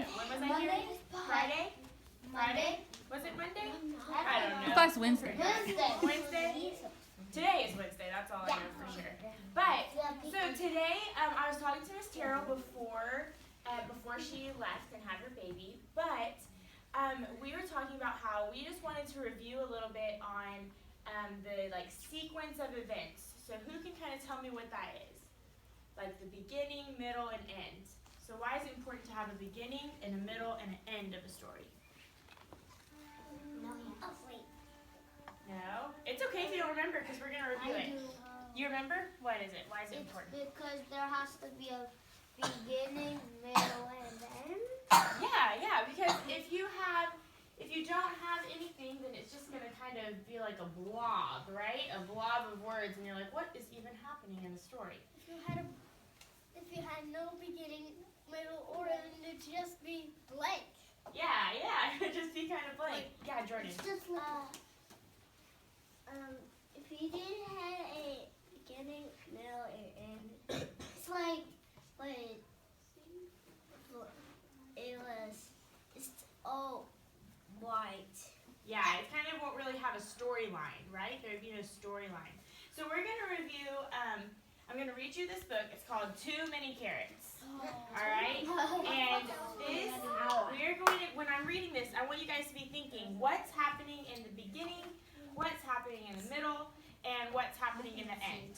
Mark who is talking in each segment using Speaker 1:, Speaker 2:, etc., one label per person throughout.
Speaker 1: When was I here? Friday? Friday? Was it Monday? I don't know.
Speaker 2: I thought it was Wednesday.
Speaker 1: Wednesday? Today is Wednesday, that's all I know for sure. But, so today, I was talking to Miss Terrell before she left and had her baby, but we were talking about how we just wanted to review a little bit on the sequence of events. So who can kind of tell me what that is? Like the beginning, middle, and end. So why is it important to have a beginning and a middle and an end of a story? No? It's okay if you don't remember because we're going to review it. You remember? What is it? Why is it important?
Speaker 3: Because there has to be a beginning, middle, and end.
Speaker 1: Yeah, because if you don't have anything, then it's just going to kind of be like a blob, right? A blob of words, and you're like, what is even happening in the story?
Speaker 3: If you had no beginning, middle, or end, it'd just be blank.
Speaker 1: Yeah, it'd just be kind of blank. Yeah, Jordan.
Speaker 3: It's just if you didn't have a beginning, middle, and end, it's like it's all white.
Speaker 1: Yeah, it kind of won't really have a storyline, right? There'd be no storyline. So we're going to review, I'm going to read you this book. It's called Too Many Carrots. All right? And this, we're going to, when I'm reading this, I want you guys to be thinking what's happening in the beginning, what's happening in the middle, and what's happening in the end.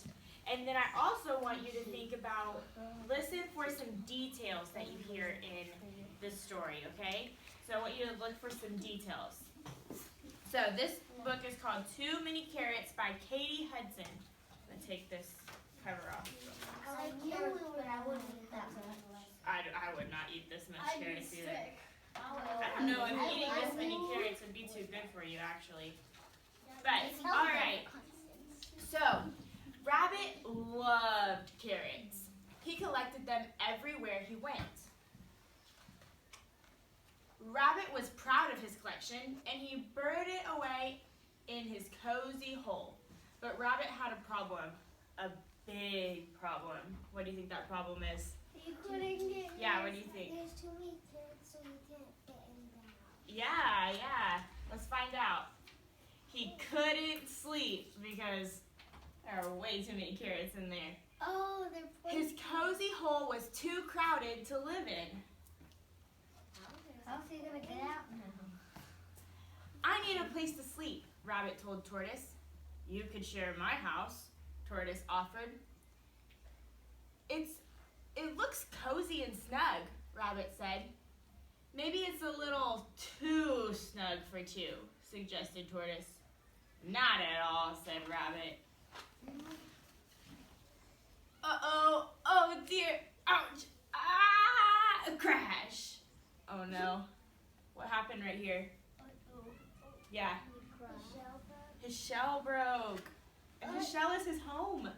Speaker 1: And then I also want you to think about, listen for some details that you hear in this story, okay? So I want you to look for some details. So this book is called Too Many Carrots by Katie Hudson. I'm going to take this cover off.
Speaker 3: I like carrots, but I wouldn't eat that much.
Speaker 1: I would not eat this much carrots either.
Speaker 3: Sick.
Speaker 1: I don't know if eating this many carrots would be too good for you, actually. But, alright. So, Rabbit loved carrots. He collected them everywhere he went. Rabbit was proud of his collection, and he buried it away in his cozy hole. But Rabbit had a problem, a big problem. What do you think that problem is?
Speaker 3: You couldn't get.
Speaker 1: Yeah, what do you think?
Speaker 3: There's too many carrots, so you can't get in the house.
Speaker 1: Yeah. Let's find out. He couldn't sleep because there are way too many carrots in there.
Speaker 3: Oh, they're
Speaker 1: His cozy hole was too crowded to live in.
Speaker 3: How's he gonna get out now?
Speaker 1: I need a place to sleep, Rabbit told Tortoise. You could share my house, Tortoise offered. It looks cozy and snug, Rabbit said. Maybe it's a little too snug for two, suggested Tortoise. Not at all, said Rabbit. Uh-oh, oh dear, ouch, ah, a crash. Oh no, what happened right here? Yeah, his shell broke. And his shell is his home.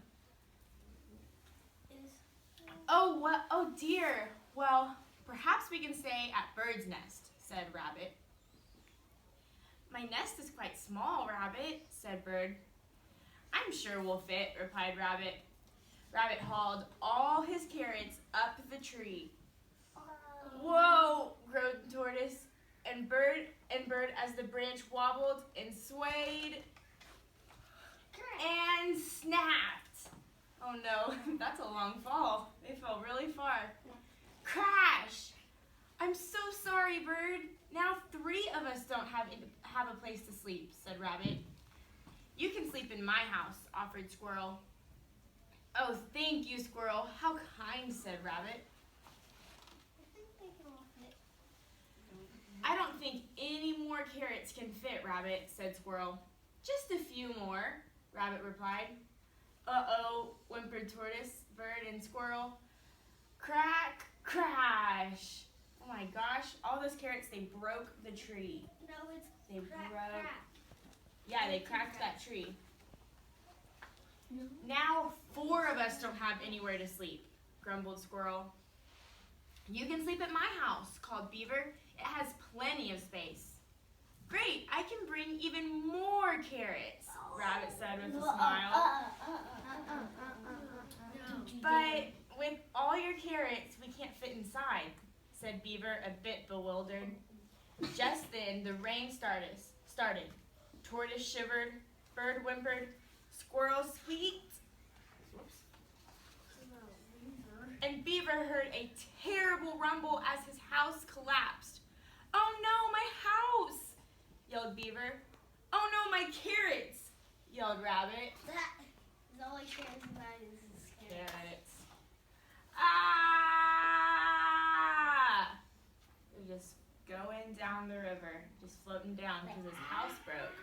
Speaker 1: Oh, what? Oh dear. Well, perhaps we can stay at Bird's Nest, said Rabbit. My nest is quite small, Rabbit, said Bird. I'm sure we'll fit, replied Rabbit. Rabbit hauled all his carrots up the tree. Whoa, groaned Tortoise, and Bird as the branch wobbled and swayed and snapped. Oh no, that's a long fall. They fell really far. Crash! I'm so sorry, Bird. Now 3 of us don't have a place to sleep, said Rabbit. You can sleep in my house, offered Squirrel. Oh, thank you, Squirrel. How kind, said Rabbit. I don't think any more carrots can fit, Rabbit, said Squirrel. Just a few more, Rabbit replied. Uh-oh, whimpered Tortoise, Bird, and Squirrel. Crack, crash. Oh my gosh, all those carrots, they broke the tree.
Speaker 3: No, it's
Speaker 1: They
Speaker 3: crack.
Speaker 1: Yeah, they cracked that tree. Now 4 of us don't have anywhere to sleep, grumbled Squirrel. You can sleep at my house, called Beaver. It has plenty of space. Great, I can bring even more carrots, Rabbit said with a smile. But with all your carrots, we can't fit inside, said Beaver, a bit bewildered. Just then, the rain started. Tortoise shivered, bird whimpered, squirrel squeaked, and Beaver heard a terrible rumble as his house collapsed. "Oh no, my house!" yelled Beaver. "Oh no, my carrots!" yelled Rabbit.
Speaker 3: That is all I care about is
Speaker 1: Carrots. Ah! They're just going down the river, just floating down because his house broke.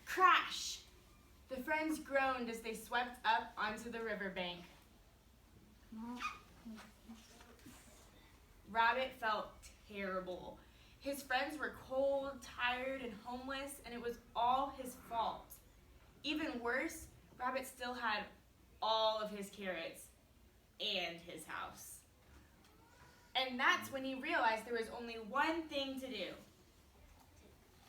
Speaker 1: Crash! The friends groaned as they swept up onto the riverbank. Rabbit felt terrible. His friends were cold, tired, and homeless, and it was all his fault. Even worse, Rabbit still had all of his carrots and his house. And that's when he realized there was only one thing to do.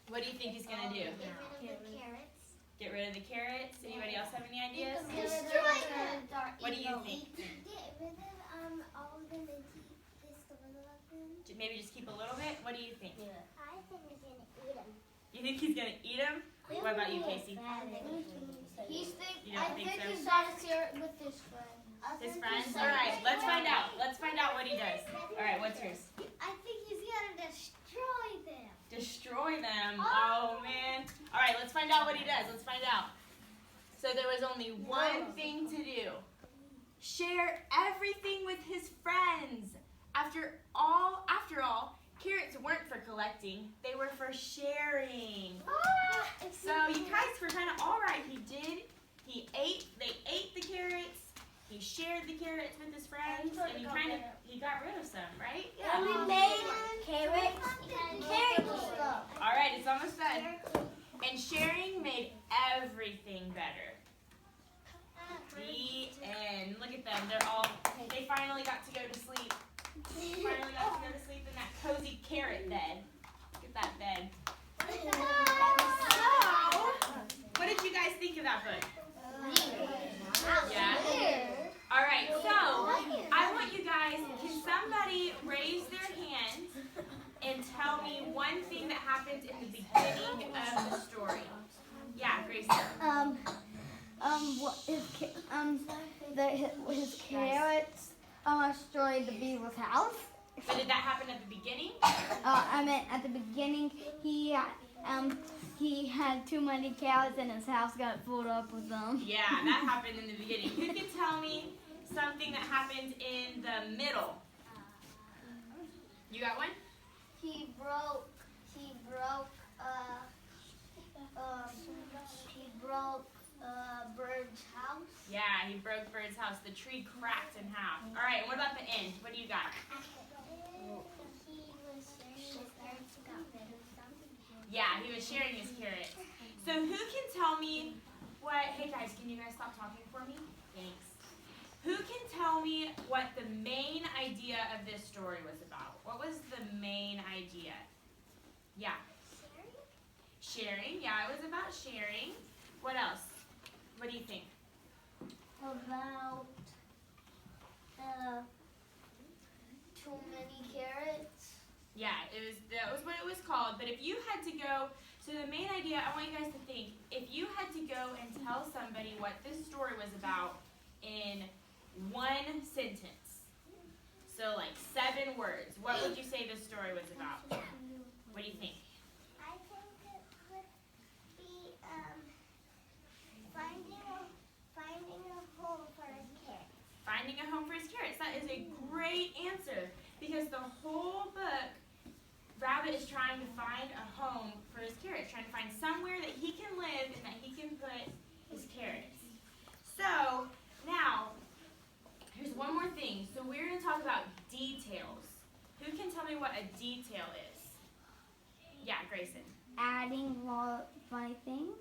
Speaker 1: What do you think he's going to do?
Speaker 3: Get rid of the carrots.
Speaker 1: Get rid of the carrots? Anybody else have any ideas?
Speaker 3: Destroy them.
Speaker 1: What do you think?
Speaker 3: Get rid of all of them and keep just a little of them.
Speaker 1: Maybe just keep a little bit? What do you think?
Speaker 3: I think he's gonna eat them.
Speaker 1: You think he's going to eat them? What about you, Casey?
Speaker 3: I
Speaker 1: You don't think so?
Speaker 3: he's got a carrot with his friends.
Speaker 1: His friends? All right, let's find out. Let's find out what he does. All right, what's yours?
Speaker 3: I think he's gonna destroy them.
Speaker 1: Destroy them. Oh, man. All right, let's find out what he does. Let's find out. So there was only one thing to do. Share everything with his friends. After all, carrots weren't for collecting. They were for sharing. So you guys were kind of all right. They ate the carrots. He shared the carrots with his friends, and he got rid of some, right? Yeah.
Speaker 3: And we made carrot stuff.
Speaker 1: All right, it's almost done. And sharing made everything better. The end. Look at them. They finally got to go to sleep. Finally got to go to sleep in that cozy carrot bed. Look at that bed. So, what did you guys think of that book? Yeah? All right, so I want you guys, can somebody raise their hand and tell me one thing that happened in the beginning of the story? Yeah, Gracie.
Speaker 2: His carrots destroyed the beaver's house.
Speaker 1: But did that happen at the beginning?
Speaker 2: I mean, at the beginning, he had too many carrots and his house got filled up with them.
Speaker 1: Yeah, that happened in the beginning. Who can tell me something that happened in the middle? You got one?
Speaker 3: He broke Bird's house.
Speaker 1: Yeah, he broke Bird's house. The tree cracked in half. All right, and what about the end? What do you got?
Speaker 3: He was sharing his carrots, got rid of some.
Speaker 1: Yeah, he was sharing his carrots. So who can tell me what, hey guys, can you guys stop talking for me? Thanks. Who can tell me what the main idea of this story was about? What was the main idea? Yeah. Sharing, yeah, it was about sharing. What else? What do you think?
Speaker 3: About too many carrots.
Speaker 1: Yeah, that was what it was called. But if you had to go, so the main idea, I want you guys to think, if you had to go and tell somebody what this story was about in one sentence, so like 7 words, what would you say this story was about? What do you think?
Speaker 3: I think it would be finding a home for his carrots.
Speaker 1: Finding a home for his carrots. That is a great answer because the whole book, Rabbit is trying to find a home for his carrots, trying to find somewhere that he can live and that he can put his carrots. So now, here's one more thing. So we're going to talk about details. Who can tell me what a detail is? Yeah, Grayson.
Speaker 2: Adding more funny things.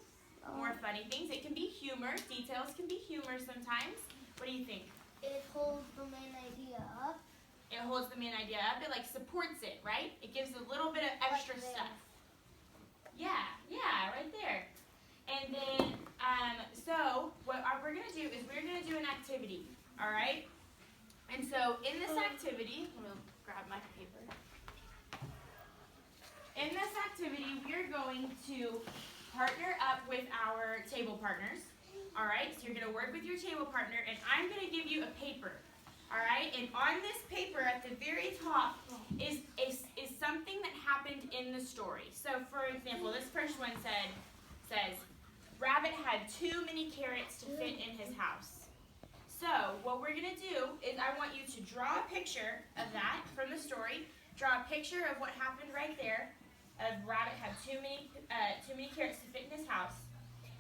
Speaker 1: More funny things. It can be humor. Details can be humor sometimes. What do you think?
Speaker 3: It holds the main idea up.
Speaker 1: It holds the main idea up. It like supports it, right? It gives a little bit of extra
Speaker 3: Right there.
Speaker 1: stuff. Yeah, right there. And then, so what we're gonna do is we're gonna do an activity. All right. And so in this activity, I'm going to grab my paper. In this activity, we're going to partner up with our table partners. All right, so you're going to work with your table partner, and I'm going to give you a paper. All right, and on this paper at the very top is something that happened in the story. So for example, this first one says, Rabbit had too many carrots to fit in his house. So what we're going to do is I want you to draw a picture of that from the story. Draw a picture of what happened right there, of Rabbit had too many carrots to fit in his house.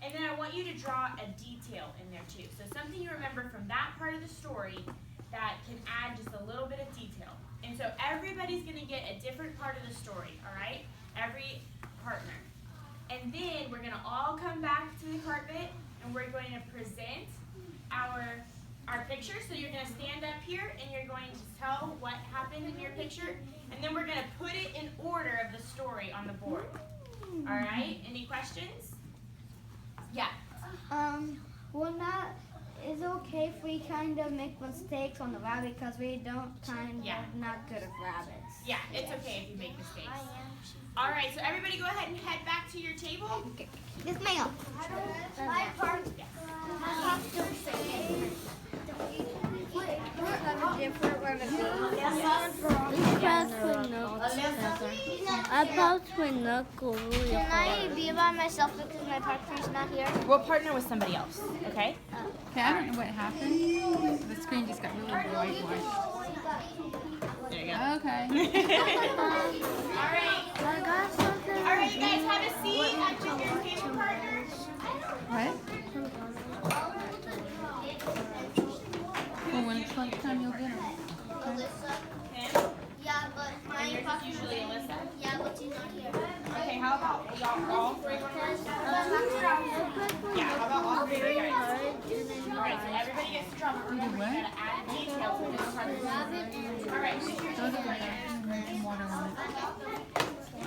Speaker 1: And then I want you to draw a detail in there too. So something you remember from that part of the story that can add just a little bit of detail. And so everybody's going to get a different part of the story, all right? Every partner. And then we're going to all come back to the carpet and we're going to present our picture. So you're going to stand up here and you're going to tell what happened in your picture. And then we're going to put it in order of the story on the board. All right? Any questions? Yeah.
Speaker 2: Well, is it okay if we kind of make mistakes on the rabbit because we don't not good at rabbits?
Speaker 1: Yeah, it's okay if you make mistakes. All right, so everybody go ahead and head back to your table.
Speaker 2: Okay. Yes, ma'am.
Speaker 3: My part.
Speaker 1: Yes.
Speaker 3: Can I be by myself because my partner's not here?
Speaker 1: We'll partner with somebody else, okay?
Speaker 4: Okay, I don't know what happened. The screen just got really whitewashed.
Speaker 1: There you go.
Speaker 4: Okay.
Speaker 1: All right. All right, you guys have a seat with your table partner.
Speaker 4: What? Well, when it's lunchtime, you'll get them.
Speaker 1: Tim?
Speaker 3: Yeah, but
Speaker 1: And
Speaker 3: my
Speaker 1: yours is
Speaker 3: partner's
Speaker 1: usually
Speaker 3: here.
Speaker 1: Alyssa?
Speaker 3: Yeah, but she's not here.
Speaker 1: Okay, how about y'all all three work first? Yeah, how about all three of you guys? All right, so everybody gets to draw, but remember, you gotta add detail to this part of the story. All right, who's your
Speaker 4: Those
Speaker 1: table
Speaker 4: are
Speaker 1: partner?
Speaker 4: some water on it.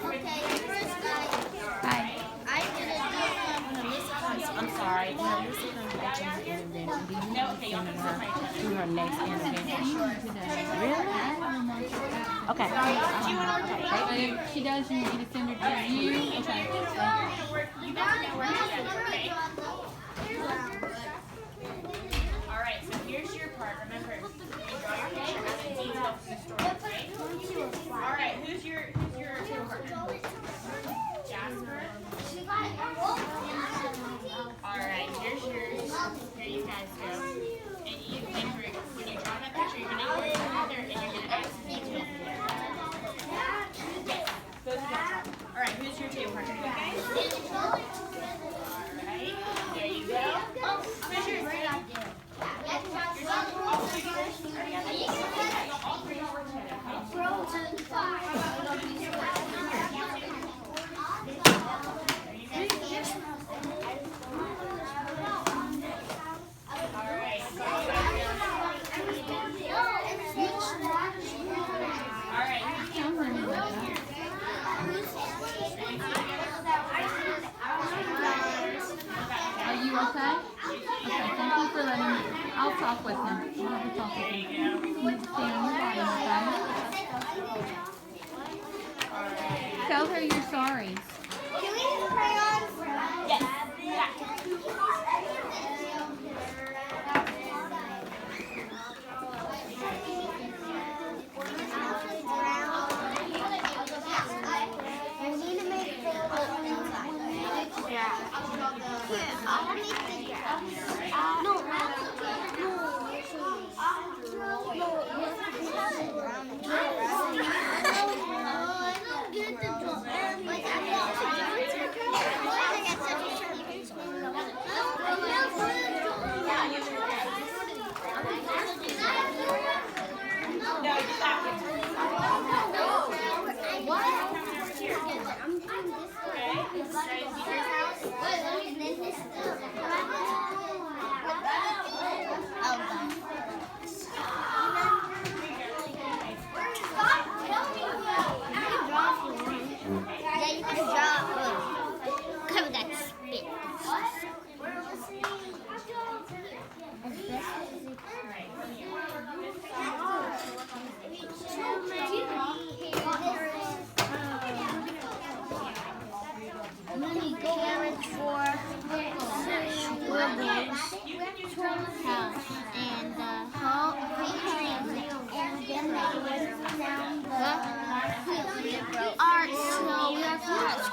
Speaker 3: Okay, first
Speaker 4: Hi.
Speaker 3: I did a
Speaker 1: I'm sorry. No, okay, y'all can sit by each other.
Speaker 5: To her next intervention. Okay.
Speaker 1: Do you want to work together?
Speaker 4: But if she does, you need to send her to you. Okay.
Speaker 1: You guys are gonna work together, okay? All right, so here's your part. Remember, you draw your picture as a detail from the story, right? All right, who's your table partner? Jasper. All right, here's yours. Here you guys go. And when you draw that picture, you're gonna work together and you're gonna add some details in there. Yes, both of them. All right, who's your table partner? You guys? All right, there you go. Who's yours? All three work together. All three work together.
Speaker 4: Are you okay? Okay, thank you for letting me. I'll talk with him. I'll have a talk with him. You stay on the line, okay? Tell her you're sorry.
Speaker 3: Can we use crayons?
Speaker 1: Yes. Yeah.
Speaker 3: I need to make the I don't get the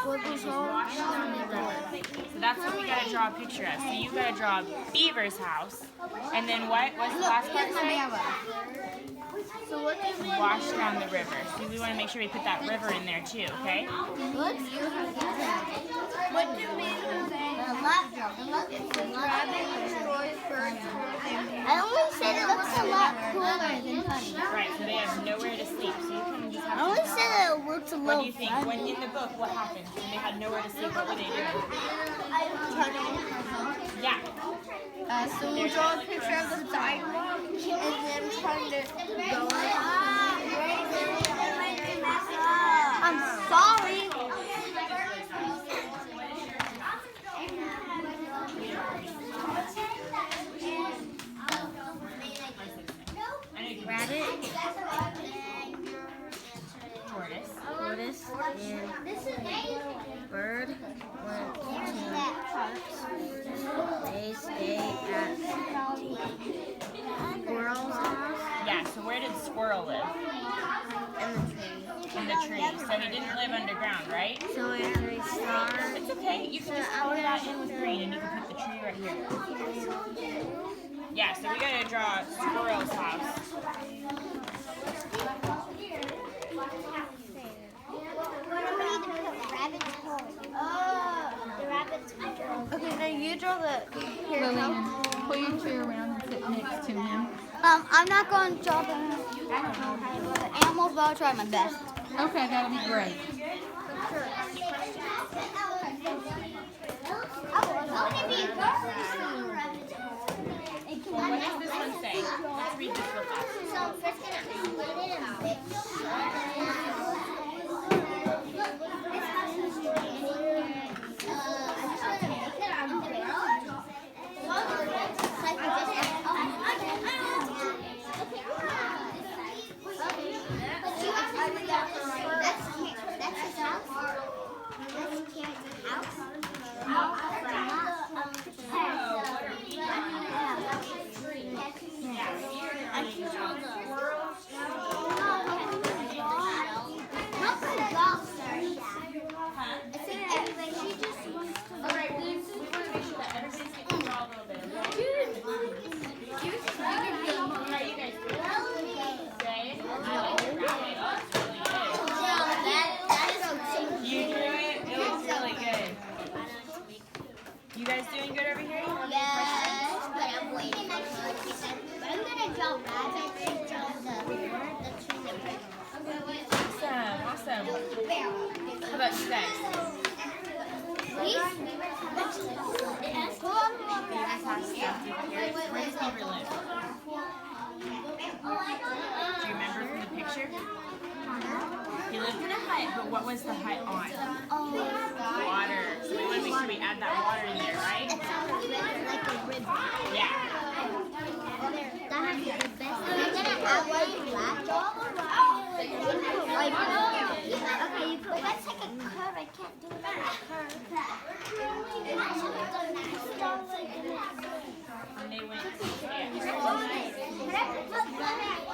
Speaker 2: What was
Speaker 1: washed down the river. So that's what we gotta draw a picture of. So you gotta draw Beaver's house. And then what? What's the last part say?
Speaker 2: So what do you
Speaker 1: Wash down the river. So we want to make sure we put that river in there too, okay?
Speaker 2: What do you mean? I always said it looks a lot cooler than honey.
Speaker 1: Right, so they have nowhere to sleep. So you can just
Speaker 2: I
Speaker 1: have to
Speaker 2: always said
Speaker 1: draw.
Speaker 2: it looks a
Speaker 1: What
Speaker 2: little
Speaker 1: do you think? When in the book, what happened? When they had nowhere to sleep, what were they doing? Yeah.
Speaker 2: So we'll draw a picture of the sidewalk and then trying to go I'm sorry. Rabbit,
Speaker 1: Tortoise.
Speaker 2: tortoise, and bird went to they stay at squirrel's house
Speaker 1: Yeah, so where did Squirrel live?
Speaker 2: in the tree.
Speaker 1: In the tree. So he didn't live underground, right?
Speaker 2: So it's a star.
Speaker 1: It's okay. You can just color that in with green and you can put the tree right here. Yeah, so we gotta draw Squirrel's house.
Speaker 2: Okay, now you draw the.
Speaker 4: Lillian, pull your chair around and sit next to him.
Speaker 2: I'm not going to draw the. I don't know how to draw the animals, but I'll try my best.
Speaker 4: Okay, that'll be great.
Speaker 1: Well, what does this one say? Let's read this real fast.
Speaker 3: So I'm first gonna split it in bits. That's his house. That's Karen's house.
Speaker 1: Alright, we want to make sure that everybody's getting to draw a little bit, okay? Alright, you guys do it. Say, I like your rabbit. Oh, it's really good. You drew it? It looks really good. You guys doing good over here? You have any questions?
Speaker 3: But I'm waiting. But I'm gonna draw rabbits and draw the tree
Speaker 1: Awesome. How about you guys? Where does Beaver live? Do you remember from the picture? He lived in a hut, but what was the hut on? Water. So we want to make sure we add that water in there, right?
Speaker 3: like a river.
Speaker 1: Yeah.
Speaker 3: That has to be the best. We're gonna add like black. Okay, you put let's take a curve. I can't do it on a curve.
Speaker 1: And they went.
Speaker 3: Can I put